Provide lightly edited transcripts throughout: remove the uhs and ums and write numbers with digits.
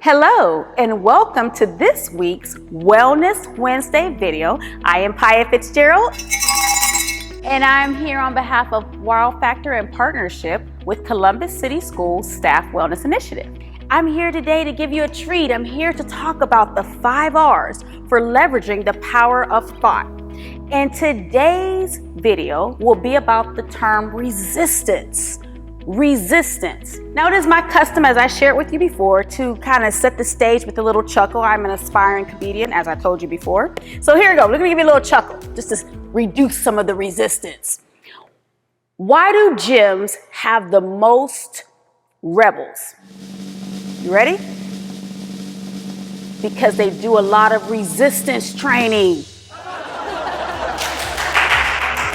Hello and welcome to this week's Wellness Wednesday video. I am Pia Fitzgerald and I'm here on behalf of WowwFactor in partnership with Columbus City Schools Staff Wellness Initiative. I'm here today to give you a treat. I'm here to talk about the 5 R's for leveraging the power of thought. And today's video will be about the term resistance. Resistance. Now it is my custom, as I shared with you before, to kind of set the stage with a little chuckle. I'm an aspiring comedian, as I told you before. So here we go. Let me give you a little chuckle, just to reduce some of the resistance. Why do gyms have the most rebels? You ready? Because they do a lot of resistance training.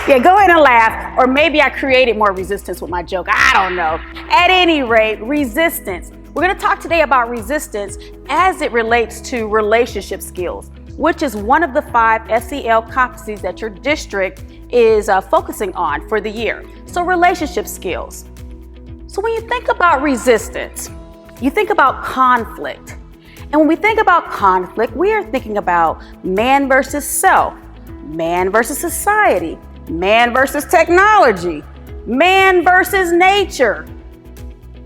Yeah, go ahead and laugh, or maybe I created more resistance with my joke. I don't know. At any rate, resistance. We're going to talk today about resistance as it relates to relationship skills, which is one of the 5 SEL competencies that your district is focusing on for the year. So relationship skills. So when you think about resistance, you think about conflict. And when we think about conflict, we are thinking about man versus self, man versus society, man versus technology, man versus nature.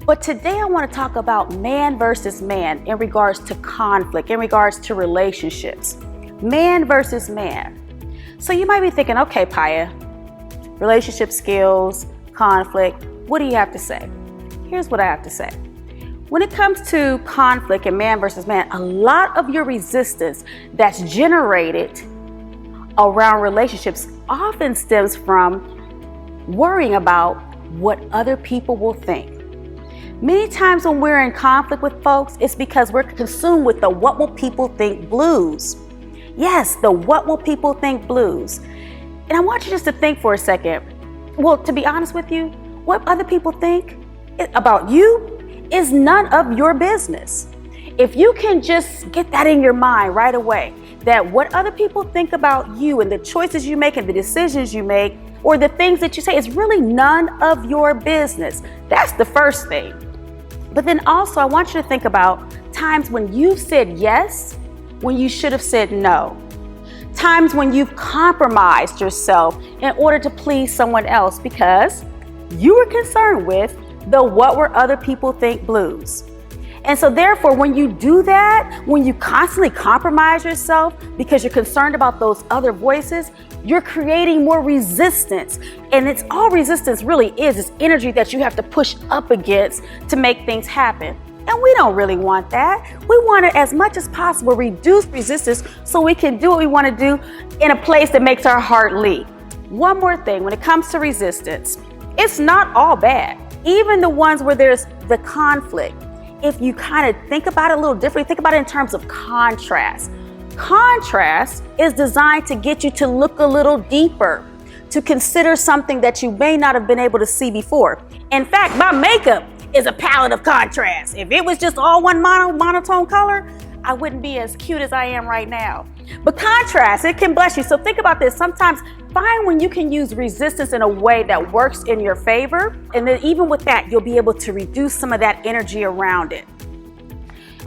But today I want to talk about man versus man in regards to conflict, in regards to relationships. Man versus man. So you might be thinking, okay, Pia, relationship skills, conflict, what do you have to say? Here's what I have to say. When it comes to conflict and man versus man, a lot of your resistance that's generated around relationships often stems from worrying about what other people will think. Many times when we're in conflict with folks, it's because we're consumed with the what will people think blues. Yes, the what will people think blues. And I want you just to think for a second. Well, to be honest with you, what other people think about you is none of your business. If you can just get that in your mind right away, that what other people think about you and the choices you make and the decisions you make or the things that you say is really none of your business. That's the first thing. But then also I want you to think about times when you've said yes when you should have said no. Times when you've compromised yourself in order to please someone else because you were concerned with the what were other people think blues. And so therefore, when you do that, when you constantly compromise yourself because you're concerned about those other voices, you're creating more resistance. And it's all resistance really is energy that you have to push up against to make things happen. And we don't really want that. We want to, as much as possible, reduce resistance so we can do what we want to do in a place that makes our heart leap. One more thing, when it comes to resistance, it's not all bad. Even the ones where there's the conflict. If you kind of think about it a little differently, think about it in terms of contrast. Contrast is designed to get you to look a little deeper, to consider something that you may not have been able to see before. In fact, my makeup is a palette of contrast. If it was just all one monotone color, I wouldn't be as cute as I am right now. But contrast, it can bless you. So think about this. Sometimes find when you can use resistance in a way that works in your favor. And then even with that, you'll be able to reduce some of that energy around it.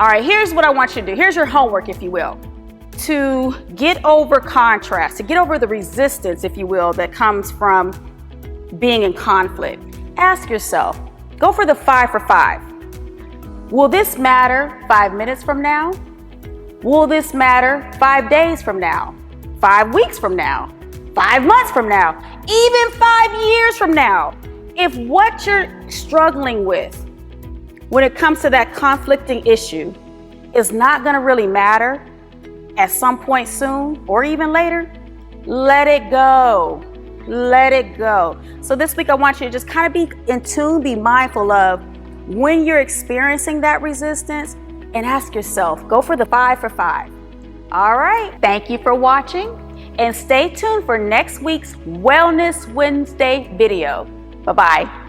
All right, here's what I want you to do. Here's your homework, if you will. To get over contrast, to get over the resistance, if you will, that comes from being in conflict. Ask yourself, go for the 5 for 5. Will this matter 5 minutes from now? Will this matter 5 days from now? 5 weeks from now? 5 months from now? Even 5 years from now? If what you're struggling with when it comes to that conflicting issue is not going to really matter at some point soon or even later, let it go. Let it go. So this week I want you to just kind of be in tune, be mindful of when you're experiencing that resistance and ask yourself, go for the 5 for 5. All right. Thank you for watching and stay tuned for next week's Wellness Wednesday video. Bye-bye.